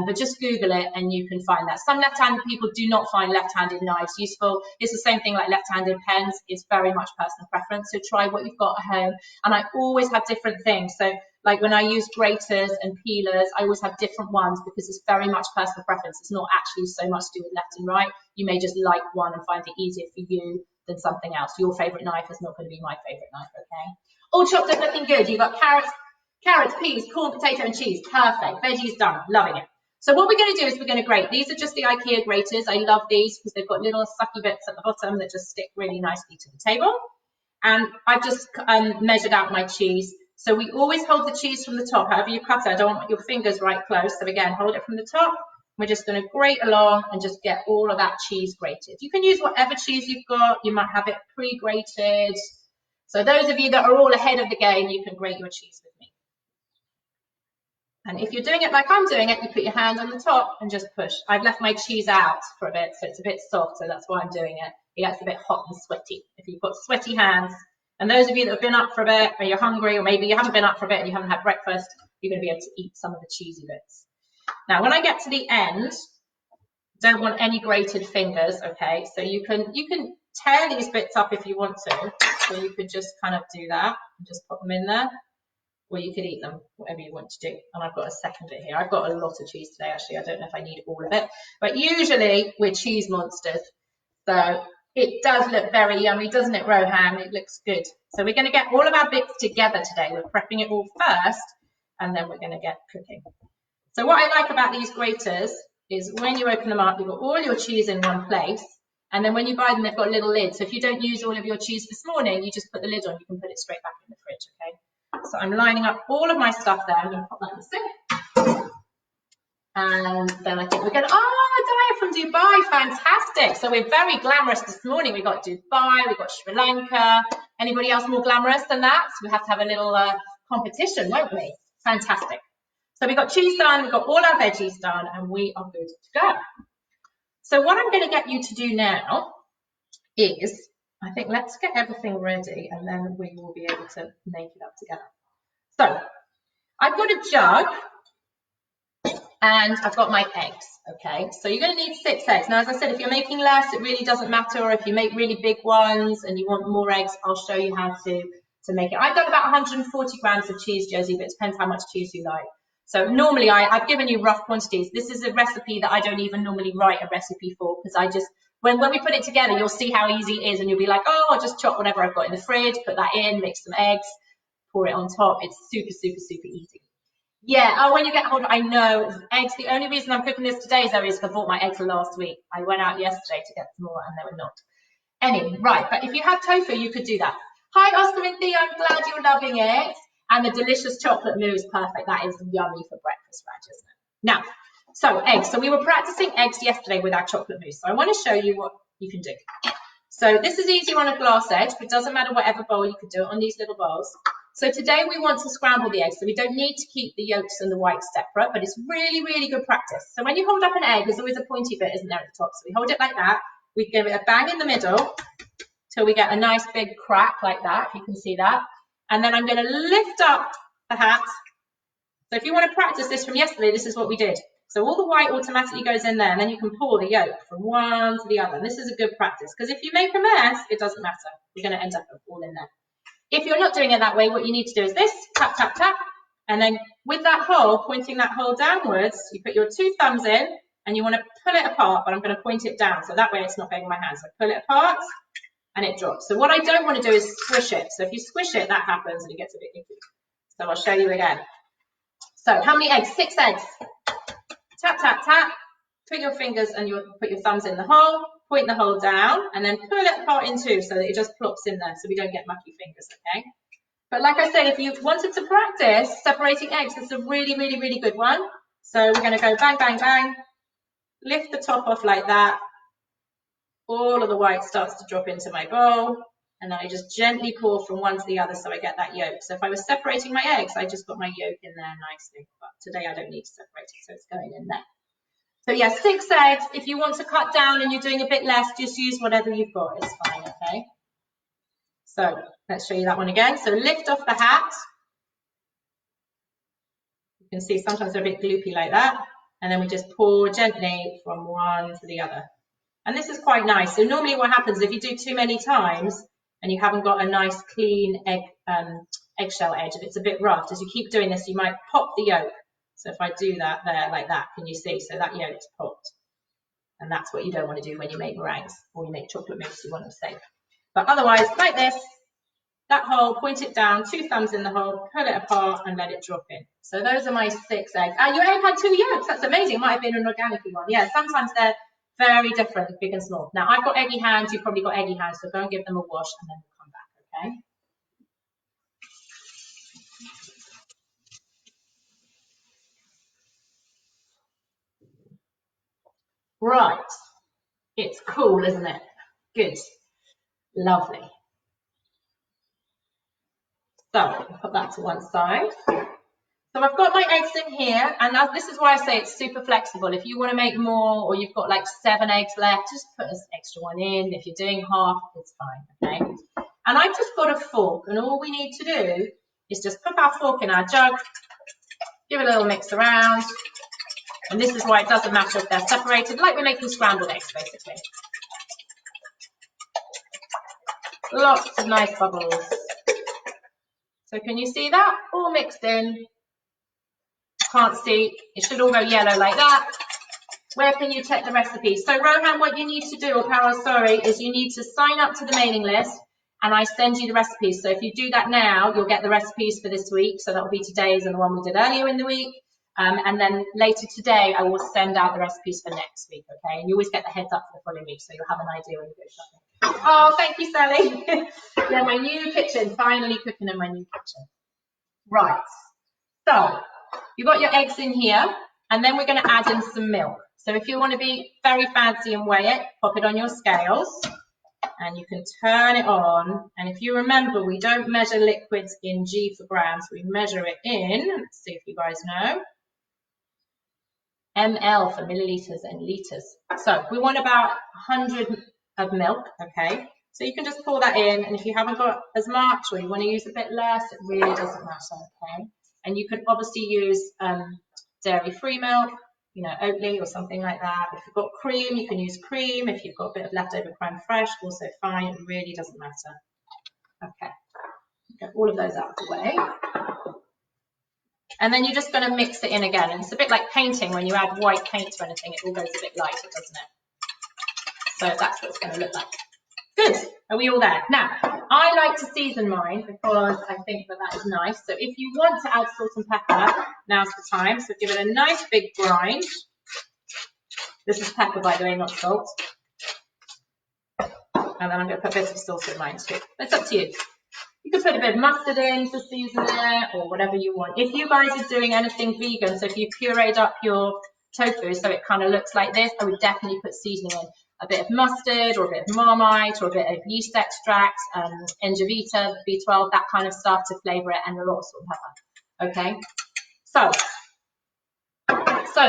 but just Google it and you can find that. Some left-handed people do not find left-handed knives useful. It's the same thing like left-handed pens. It's very much personal preference. So try what you've got at home. And I always have different things. So like when I use graters and peelers, I always have different ones because it's very much personal preference. It's not actually so much to do with left and right. You may just like one and find it easier for you than something else. Your favorite knife is not going to be my favorite knife, okay? All chopped up, looking good. You've got carrots, peas, corn, potato, and cheese. Perfect. Veggies done. Loving it. So what we're going to do is we're going to grate. These are just the IKEA graters. I love these because they've got little sucky bits at the bottom that just stick really nicely to the table. And I've just measured out my cheese. So we always hold the cheese from the top. However you cut it, I don't want your fingers right close. So again, hold it from the top. We're just going to grate along and just get all of that cheese grated. You can use whatever cheese you've got. You might have it pre-grated. So those of you that are all ahead of the game, you can grate your cheese with me. And if you're doing it like I'm doing it, you put your hand on the top and just push. I've left my cheese out for a bit, so it's a bit soft, so that's why I'm doing it. It gets a bit hot and sweaty. If you've got sweaty hands, and those of you that have been up for a bit, or you're hungry, or maybe you haven't been up for a bit and you haven't had breakfast, you're going to be able to eat some of the cheesy bits. Now, when I get to the end, don't want any grated fingers, okay? So you can tear these bits up if you want to. So you could just kind of do that and just put them in there. Or you could eat them, whatever you want to do. And I've got a second bit here. I've got a lot of cheese today, actually. I don't know if I need all of it. But usually we're cheese monsters. So it does look very yummy, doesn't it, Rohan? It looks good. So we're going to get all of our bits together today. We're prepping it all first, and then we're going to get cooking. So what I like about these graters is when you open them up, you've got all your cheese in one place. And then when you buy them, they've got little lids. So if you don't use all of your cheese this morning, you just put the lid on. You can put it straight back in the fridge, okay? So I'm lining up all of my stuff there. I'm going to pop that in the sink. And then I think we're going to, Daya from Dubai, fantastic. So we're very glamorous this morning. We got Dubai, we got Sri Lanka. Anybody else more glamorous than that? So we have to have a little competition, won't we? Fantastic. So we've got cheese done, we've got all our veggies done, and we are good to go. So what I'm going to get you to do now is, I think let's get everything ready and then we will be able to make it up together. So I've got a jug and I've got my eggs, okay? So you're going to need 6 eggs. Now, as I said, if you're making less, it really doesn't matter. Or if you make really big ones and you want more eggs, I'll show you how to make it. I've done about 140 grams of cheese, Josie, but it depends how much cheese you like. So normally I've given you rough quantities. This is a recipe that I don't even normally write a recipe for, because I just, when we put it together, you'll see how easy it is and you'll be like, oh, I'll just chop whatever I've got in the fridge, put that in, mix some eggs, pour it on top. It's super, super, super easy. Yeah, when you get hold of, I know, eggs, the only reason I'm cooking this today, Zoe, is because I bought my eggs last week. I went out yesterday to get some more and they were not. Anyway, right, but if you have tofu, you could do that. Hi, Oscar and Thea, I'm glad you're loving it. And the delicious chocolate mousse is perfect. That is yummy for breakfast, Raj, isn't it? Now, so eggs. So we were practicing eggs yesterday with our chocolate mousse. So I want to show you what you can do. So this is easy on a glass edge, but it doesn't matter whatever bowl, you could do it on these little bowls. So today we want to scramble the eggs. So we don't need to keep the yolks and the whites separate, but it's really, really good practice. So when you hold up an egg, there's always a pointy bit, isn't there, at the top? So we hold it like that. We give it a bang in the middle till we get a nice big crack like that, if you can see that. And then I'm going to lift up the hat. So if you want to practice this from yesterday, this is what we did. So all the white automatically goes in there, and then you can pour the yolk from one to the other. And this is a good practice, because if you make a mess, it doesn't matter. You're going to end up all in there. If you're not doing it that way, what you need to do is this, tap, tap, tap. And then with that hole, pointing that hole downwards, you put your 2 thumbs in, and you want to pull it apart, but I'm going to point it down. So that way it's not going in my hand. So pull it apart. And it drops. So what I don't want to do is squish it. So if you squish it, that happens and it gets a bit icky. So I'll show you again. So how many eggs? 6 eggs. Tap, tap, tap. Put your fingers and you put your thumbs in the hole. Point the hole down and then pull it apart in 2 so that it just plops in there so we don't get mucky fingers, okay? But like I said, if you wanted to practice separating eggs, this is a really, really, really good one. So we're going to go bang, bang, bang. Lift the top off like that. All of the white starts to drop into my bowl, and then I just gently pour from one to the other so I get that yolk. So if I was separating my eggs, I just got my yolk in there nicely. But today I don't need to separate it, so it's going in there. So yeah, 6 eggs. If you want to cut down and you're doing a bit less, just use whatever you've got. It's fine, okay? So let's show you that one again. So lift off the hat. You can see sometimes they're a bit gloopy like that. And then we just pour gently from one to the other. And this is quite nice. So normally what happens if you do too many times and you haven't got a nice clean eggshell edge, if it's a bit rough, as you keep doing this, you might pop the yolk. So if I do that there like that, can you see? So that yolk's popped. And that's what you don't want to do when you make meringues or you make chocolate mousse, you want them safe. But otherwise, like this, that hole, point it down, 2 thumbs in the hole, pull it apart and let it drop in. So those are my 6 eggs. Your egg had 2 yolks. That's amazing. It might have been an organic one. Yeah, sometimes they're very different, big and small. Now, I've got eggy hands. You've probably got eggy hands, so go and give them a wash and then we'll come back, okay? Right. It's cool, isn't it? Good. Lovely. So, put that to one side. So I've got my eggs in here, and this is why I say it's super flexible. If you want to make more, or you've got like 7 eggs left, just put an extra one in. If you're doing half, it's fine, okay? And I've just got a fork, and all we need to do is just put our fork in our jug, give a little mix around, and this is why it doesn't matter if they're separated, like we're making scrambled eggs, basically. Lots of nice bubbles. So can you see that? All mixed in. Can't see, it should all go yellow like that. Where can you check the recipes? So Rohan, what you need to do, or Carol, sorry, is you need to sign up to the mailing list and I send you the recipes. So if you do that now, you'll get the recipes for this week. So that will be today's and the one we did earlier in the week. And then later today, I will send out the recipes for next week, okay? And you always get the heads up for the following week, so you'll have an idea when you go shopping. Oh, thank you, Sally. Yeah, my new kitchen, finally cooking in my new kitchen. Right, so you've got your eggs in here, and then we're going to add in some milk. So if you want to be very fancy and weigh it, pop it on your scales, and you can turn it on. And if you remember, we don't measure liquids in G for grams, we measure it in, let's see if you guys know, ml for milliliters and liters. So we want about 100 of milk, okay? So you can just pour that in, and if you haven't got as much or you want to use a bit less, it really doesn't matter, okay? And you can obviously use dairy-free milk, you know, Oatly or something like that. If you've got cream, you can use cream. If you've got a bit of leftover crème fraîche, also fine. It really doesn't matter. Okay, get all of those out of the way. And then you're just going to mix it in again. And it's a bit like painting. When you add white paint to anything, it all goes a bit lighter, doesn't it? So that's what it's going to look like. Good. Are we all there? Now, I like to season mine because I think that that is nice. So if you want to add salt and pepper, now's the time. So give it a nice big grind. This is pepper, by the way, not salt. And then I'm going to put a bit of salt in mine too. It's up to you. You can put a bit of mustard in to season it, or whatever you want. If you guys are doing anything vegan, so if you pureed up your tofu so it kind of looks like this, I would definitely put seasoning in. A bit of mustard, or a bit of Marmite, or a bit of yeast extract, Engevita, B12, that kind of stuff to flavour it, and a lot of salt and pepper. Okay, so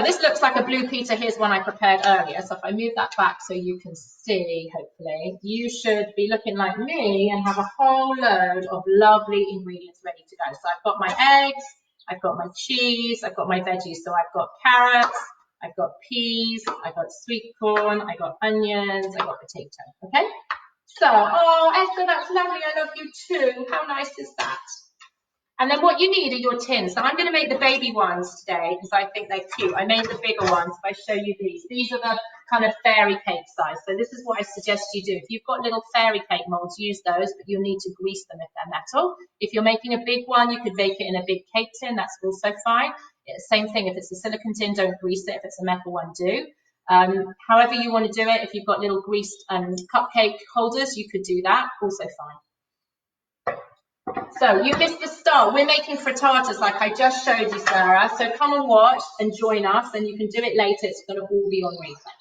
this looks like a blue pita. Here's one I prepared earlier. So if I move that back so you can see, hopefully, you should be looking like me and have a whole load of lovely ingredients ready to go. So I've got my eggs, I've got my cheese, I've got my veggies. So I've got carrots, I've got peas, I've got sweet corn, I've got onions, I've got potato, okay? So, oh, Esther, that's lovely, I love you too. How nice is that? And then what you need are your tins. So I'm going to make the baby ones today because I think they're cute. I made the bigger ones if I show you these. These are the kind of fairy cake size. So this is what I suggest you do. If you've got little fairy cake molds, use those, but you'll need to grease them if they're metal. If you're making a big one, you could bake it in a big cake tin. That's also fine. Same thing, if it's a silicone tin, don't grease it. If it's a metal one, do. However you want to do it, if you've got little greased cupcake holders, you could do that, also fine. So you missed the start. We're making frittatas like I just showed you, Sarah. So come and watch and join us, and you can do it later. It's going to all be on replay.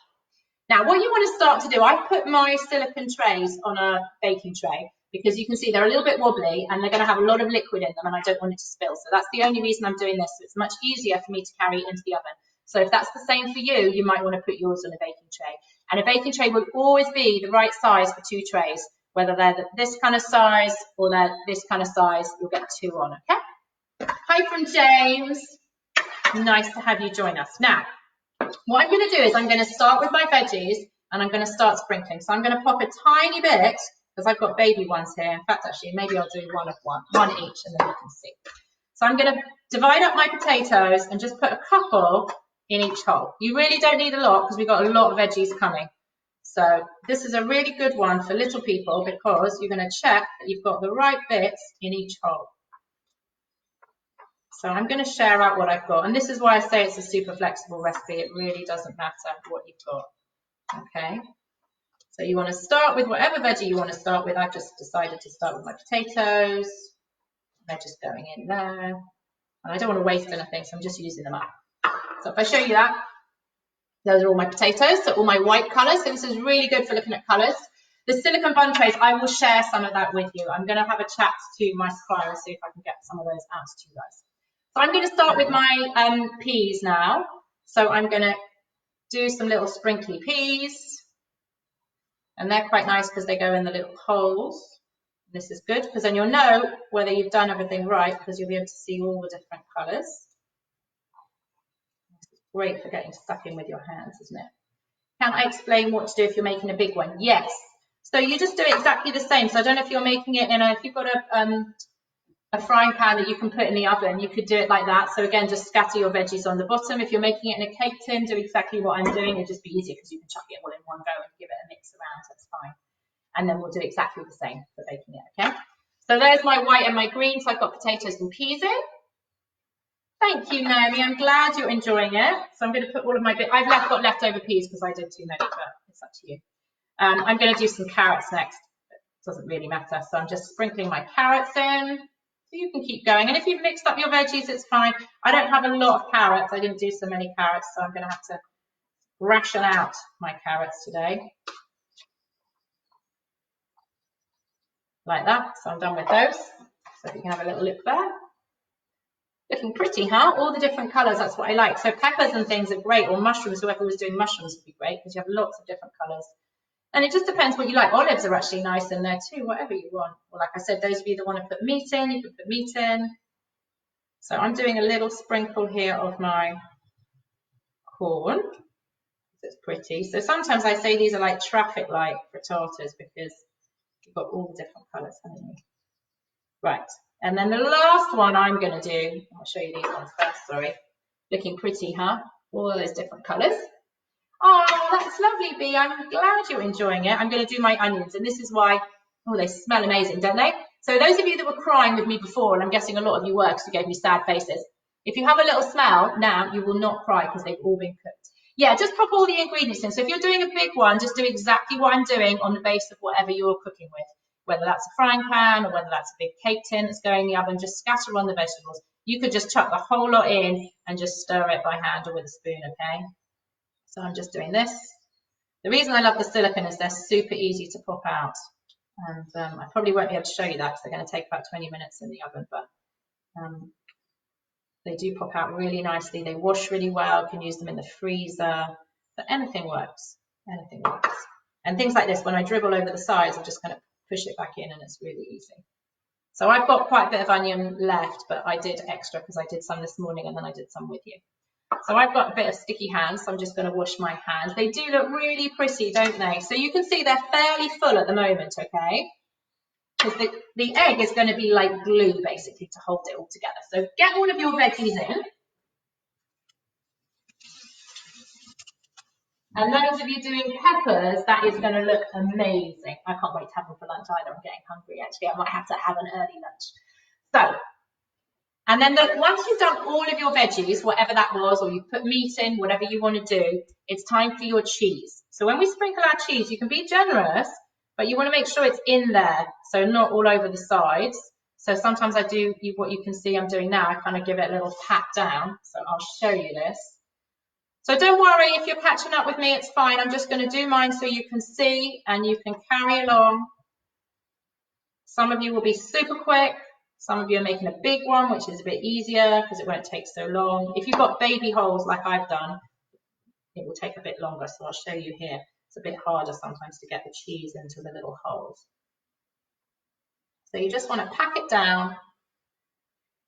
Now, what you want to start to do, I've put my silicone trays on a baking tray because you can see they're a little bit wobbly and they're going to have a lot of liquid in them, and I don't want it to spill. So that's the only reason I'm doing this. So it's much easier for me to carry it into the oven. So if that's the same for you, you might want to put yours on a baking tray. And a baking tray will always be the right size for 2 trays. Whether they're this kind of size or they're this kind of size, you'll get 2 on, okay? Hi from James. Nice to have you join us. Now, what I'm going to do is I'm going to start with my veggies and I'm going to start sprinkling. So I'm going to pop a tiny bit, because I've got baby ones here. In fact, actually, maybe I'll do one each, and then you can see. So I'm going to divide up my potatoes and just put a couple in each hole. You really don't need a lot because we've got a lot of veggies coming. So this is a really good one for little people because you're going to check that you've got the right bits in each hole. So I'm going to share out what I've got. And this is why I say it's a super flexible recipe. It really doesn't matter what you've got. Okay. So you want to start with whatever veggie you want to start with. I've just decided to start with my potatoes. They're just going in there. And I don't want to waste anything, so I'm just using them up. So if I show you that, those are all my potatoes, so all my white colours. So this is really good for looking at colours. The silicone bun trays, I will share some of that with you. I'm going to have a chat to my supplier and see if I can get some of those out to you guys. So I'm going to start with my peas now. So I'm going to do some little sprinkly peas. And they're quite nice because they go in the little holes. This is good because then you'll know whether you've done everything right because you'll be able to see all the different colours. This is great for getting stuck in with your hands, isn't it? Can I explain what to do if you're making a big one? Yes. So you just do it exactly the same. So I don't know if you're making it in if you've got a frying pan that you can put in the oven, you could do it like that. So again, just scatter your veggies on the bottom. If you're making it in a cake tin, do exactly what I'm doing. It'll just be easier because you can chuck it all in one go and give it a mix around. That's fine. And then we'll do exactly the same for baking it, okay? So there's my white and my green. So I've got potatoes and peas in. Thank you, Naomi. I'm glad you're enjoying it. So I'm going to put all of my bits. I've got leftover peas because I did too many, but it's up to you. I'm going to do some carrots next. It doesn't really matter. So I'm just sprinkling my carrots in. So you can keep going. And if you've mixed up your veggies, it's fine. I don't have a lot of carrots. I didn't do so many carrots, so I'm going to have to ration out my carrots today. Like that. So I'm done with those. So you can have a little look there. Looking pretty, huh? All the different colours, that's what I like. So peppers and things are great, or mushrooms, whoever was doing mushrooms would be great because you have lots of different colours. And it just depends what you like. Olives are actually nice in there too, whatever you want. Well, like I said, those of you that want to put meat in, you can put meat in. So I'm doing a little sprinkle here of my corn. It's pretty. So sometimes I say these are like traffic light frittatas because you've got all the different colours, haven't you? Right. And then the last one I'm going to do, I'll show you these ones first, sorry. Looking pretty, huh? All those different colours. Oh, that's lovely, Bea. I'm glad you're enjoying it. I'm going to do my onions, and this is why, oh, they smell amazing, don't they? So those of you that were crying with me before, and I'm guessing a lot of you were because you gave me sad faces, if you have a little smell now, you will not cry because they've all been cooked. Yeah, just pop all the ingredients in. So if you're doing a big one, just do exactly what I'm doing on the base of whatever you're cooking with, whether that's a frying pan or whether that's a big cake tin that's going in the oven. Just scatter on the vegetables. You could just chuck the whole lot in and just stir it by hand or with a spoon, okay? So I'm just doing this. The reason I love the silicone is they're super easy to pop out. And I probably won't be able to show you that because they're going to take about 20 minutes in the oven, but they do pop out really nicely. They wash really well. You can use them in the freezer. But anything works. Anything works. And things like this, when I dribble over the sides, I'm just going to push it back in and it's really easy. So I've got quite a bit of onion left, but I did extra because I did some this morning and then I did some with you. So I've got a bit of sticky hands, so I'm just going to wash my hands. They do look really pretty, don't they? So you can see they're fairly full at the moment, okay? Because the egg is going to be like glue, basically, to hold it all together. So get all of your veggies in. And those of you doing peppers, that is going to look amazing. I can't wait to have them for lunch either. I'm getting hungry, actually. I might have to have an early lunch. So. And then once you've done all of your veggies, whatever that was, or you've put meat in, whatever you want to do, it's time for your cheese. So when we sprinkle our cheese, you can be generous, but you want to make sure it's in there, so not all over the sides. So sometimes I do what you can see I'm doing now. I kind of give it a little pat down. So I'll show you this. So don't worry if you're catching up with me, it's fine. I'm just going to do mine so you can see and you can carry along. Some of you will be super quick. Some of you are making a big one, which is a bit easier because it won't take so long. If you've got baby holes like I've done, it will take a bit longer. So I'll show you here. It's a bit harder sometimes to get the cheese into the little holes. So you just want to pack it down.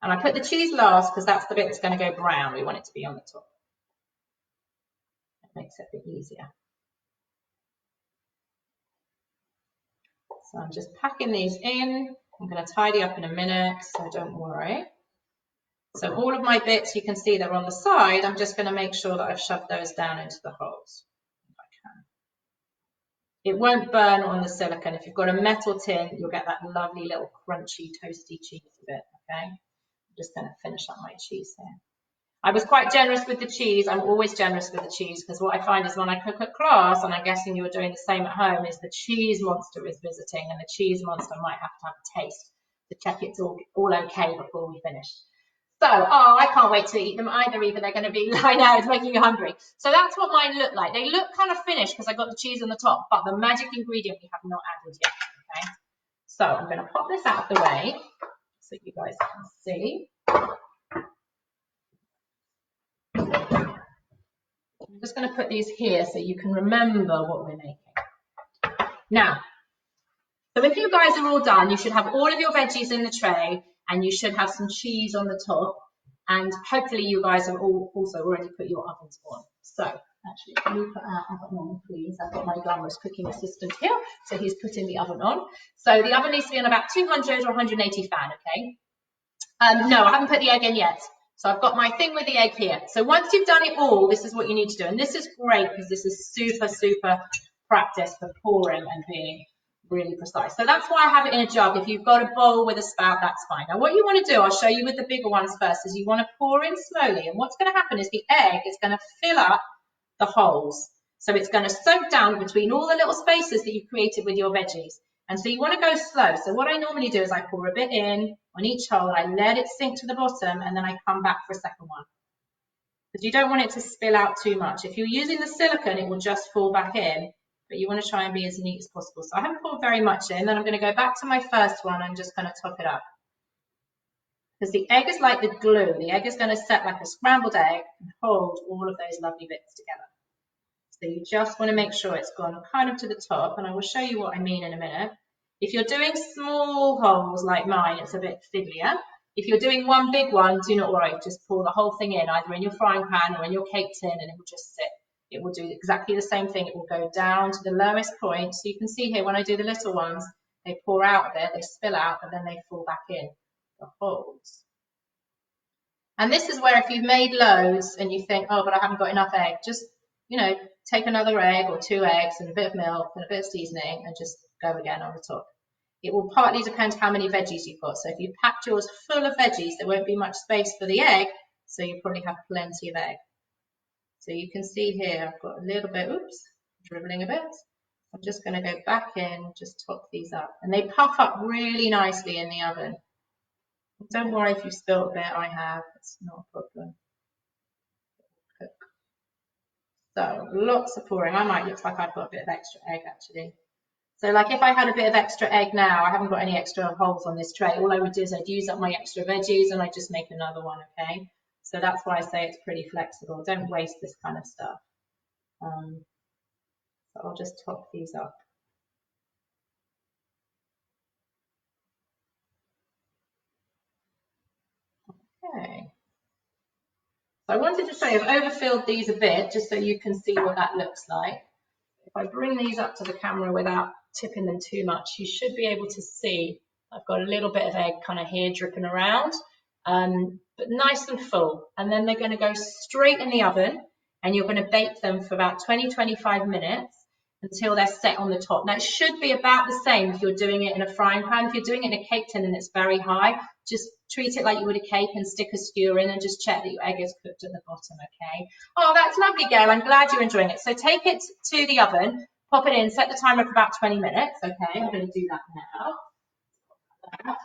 And I put the cheese last because that's the bit that's going to go brown. We want it to be on the top. It makes it a bit easier. So I'm just packing these in. I'm going to tidy up in a minute, so don't worry. So all of my bits, you can see they're on the side. I'm just going to make sure that I've shoved those down into the holes, if I can. It won't burn on the silicone. If you've got a metal tin, you'll get that lovely little crunchy, toasty cheese bit, okay? I'm just going to finish up my cheese here. I was quite generous with the cheese. I'm always generous with the cheese because what I find is when I cook at class, and I'm guessing you're doing the same at home, is the cheese monster is visiting and the cheese monster might have to have a taste to check it's all okay before we finish. So, oh, I can't wait to eat them either. They're going to be, I know, it's making you hungry. So that's what mine look like. They look kind of finished because I got the cheese on the top, but the magic ingredient we have not added yet, okay? So I'm going to pop this out of the way so you guys can see. I'm just going to put these here so you can remember what we're making. Now, so if you guys are all done, you should have all of your veggies in the tray and you should have some cheese on the top. And hopefully you guys have all also already put your ovens on. So actually, can you put our oven on, please? I've got my glamorous cooking assistant here. So he's putting the oven on. So the oven needs to be on about 200 or 180 fan, okay? No, I haven't put the egg in yet. So I've got my thing with the egg here. So once you've done it all, this is what you need to do. And this is great because this is super, super practice for pouring and being really precise. So that's why I have it in a jug. If you've got a bowl with a spout, that's fine. Now what you want to do, I'll show you with the bigger ones first, is you want to pour in slowly. And what's going to happen is the egg is going to fill up the holes. So it's going to soak down between all the little spaces that you've created with your veggies. And so you want to go slow. So what I normally do is I pour a bit in on each hole, I let it sink to the bottom, and then I come back for a second one. Because you don't want it to spill out too much. If you're using the silicone, it will just fall back in. But you want to try and be as neat as possible. So I haven't poured very much in. Then I'm going to go back to my first one. I'm just going to top it up. Because the egg is like the glue. The egg is going to set like a scrambled egg and hold all of those lovely bits together. So you just want to make sure it's gone kind of to the top. And I will show you what I mean in a minute. If you're doing small holes like mine, it's a bit fiddlier. If you're doing one big one, do not worry. Just pour the whole thing in, either in your frying pan or in your cake tin, and it will just sit. It will do exactly the same thing. It will go down to the lowest point. So you can see here when I do the little ones, they pour out a bit, they spill out, and then they fall back in the holes. And this is where if you've made loads and you think, oh, but I haven't got enough egg, just, you know, take another egg or 2 eggs and a bit of milk and a bit of seasoning and just go again on the top. It will partly depend how many veggies you've got. So if you packed yours full of veggies, there won't be much space for the egg, so you probably have plenty of egg. So you can see here, I've got a little bit, oops, dribbling a bit. I'm just going to go back in, just top these up. And they puff up really nicely in the oven. Don't worry if you spilt a bit, I have, it's not a problem. So lots of pouring. I might look like I've got a bit of extra egg actually. So like if I had a bit of extra egg now, I haven't got any extra holes on this tray. All I would do is I'd use up my extra veggies and I'd just make another one, okay? So that's why I say it's pretty flexible. Don't waste this kind of stuff. So I'll just top these up. Okay. So I wanted to show you, I've overfilled these a bit just so you can see what that looks like. If I bring these up to the camera without tipping them too much, you should be able to see I've got a little bit of egg kind of here dripping around. But nice and full, and then they're going to go straight in the oven and you're going to bake them for about 20-25 minutes until they're set on the top. Now it should be about the same if you're doing it in a frying pan. If you're doing it in a cake tin and it's very high, just treat it like you would a cake and stick a skewer in and just check that your egg is cooked at the bottom, okay? Oh, that's lovely, Gail. I'm glad you're enjoying it. So take it to the oven, pop it in, set the timer for about 20 minutes, okay? I'm going to do that now.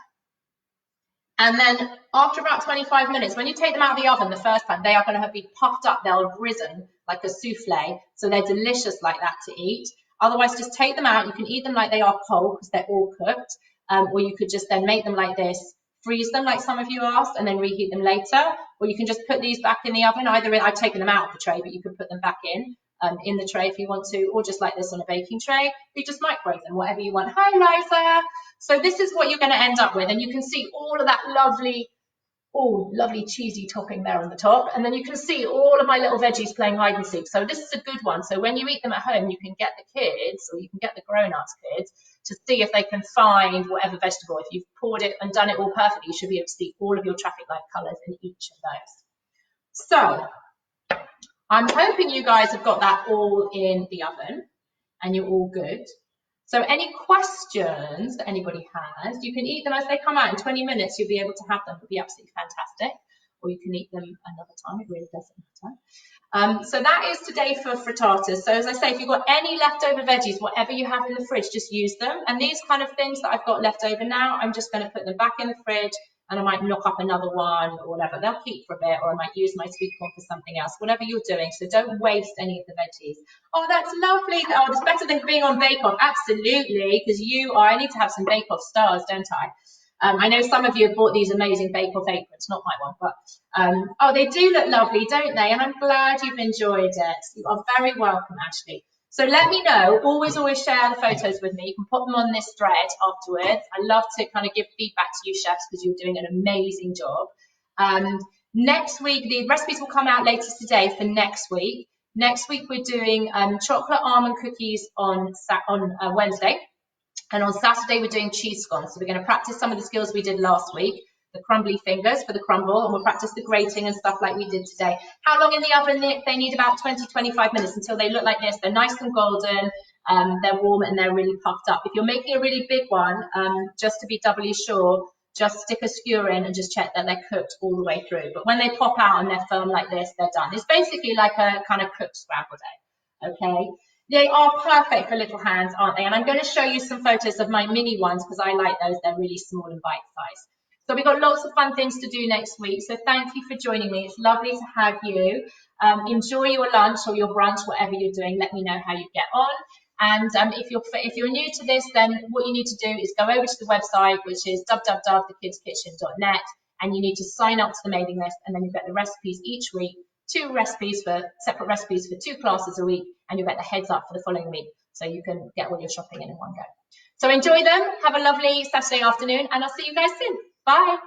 And then after about 25 minutes, when you take them out of the oven the first time, they are going to be puffed up. They'll have risen like a souffle. So they're delicious like that to eat. Otherwise, just take them out. You can eat them like they are cold because they're all cooked. Or you could just then make them like this, freeze them like some of you asked, and then reheat them later. Or you can just put these back in the oven. Either I've taken them out of the tray, but you could put them back in the tray if you want to, or just like this on a baking tray. You just microwave them, whatever you want. Hi, Liza. So this is what you're going to end up with, and you can see all of that lovely cheesy topping there on the top, and then you can see all of my little veggies playing hide and seek. So this is a good one. So when you eat them at home, you can get the kids, or you can get the grown-ups kids, to see if they can find whatever vegetable. If you've poured it and done it all perfectly, you should be able to see all of your traffic light colours in each of those. So I'm hoping you guys have got that all in the oven and you're all good. So any questions that anybody has, you can eat them as they come out. In 20 minutes, you'll be able to have them. It'll be absolutely fantastic. Or you can eat them another time. It really doesn't matter. So that is today for frittatas. So as I say, if you've got any leftover veggies, whatever you have in the fridge, just use them. And these kind of things that I've got left over now, I'm just going to put them back in the fridge, and I might knock up another one or whatever. They'll keep for a bit, or I might use my sweet corn for something else, whatever you're doing. So don't waste any of the veggies. Oh, that's lovely. Oh, it's better than being on Bake Off. Absolutely, because you are. I need to have some Bake Off stars, don't I? I know some of you have bought these amazing bake-off aprons, not my one, but oh, they do look lovely, don't they? And I'm glad you've enjoyed it. You are very welcome, Ashley. So let me know. Always share the photos with me. You can put them on this thread afterwards. I love to kind of give feedback to you chefs because you're doing an amazing job. Next week, the recipes will come out later today for next week. Next week, we're doing chocolate almond cookies on Wednesday. And on Saturday, we're doing cheese scones. So we're going to practice some of the skills we did last week, the crumbly fingers for the crumble, and we'll practice the grating and stuff like we did today. How long in the oven? They need about 20-25 minutes until they look like this. They're nice and golden, they're warm, and they're really puffed up. If you're making a really big one, just to be doubly sure, just stick a skewer in and just check that they're cooked all the way through. But when they pop out and they're firm like this, they're done. It's basically like a kind of cooked scrambled egg, okay? They are perfect for little hands, aren't they? And I'm going to show you some photos of my mini ones because I like those. They're really small and bite-sized. So we've got lots of fun things to do next week. So thank you for joining me. It's lovely to have you. Enjoy your lunch or your brunch, whatever you're doing. Let me know how you get on. And if you're new to this, then what you need to do is go over to the website, which is www.thekidskitchen.net, and you need to sign up to the mailing list, and then you get the recipes each week, separate recipes for 2 classes a week, and you'll get the heads up for the following week, so you can get all your shopping in one go. So enjoy them, have a lovely Saturday afternoon, and I'll see you guys soon. Bye.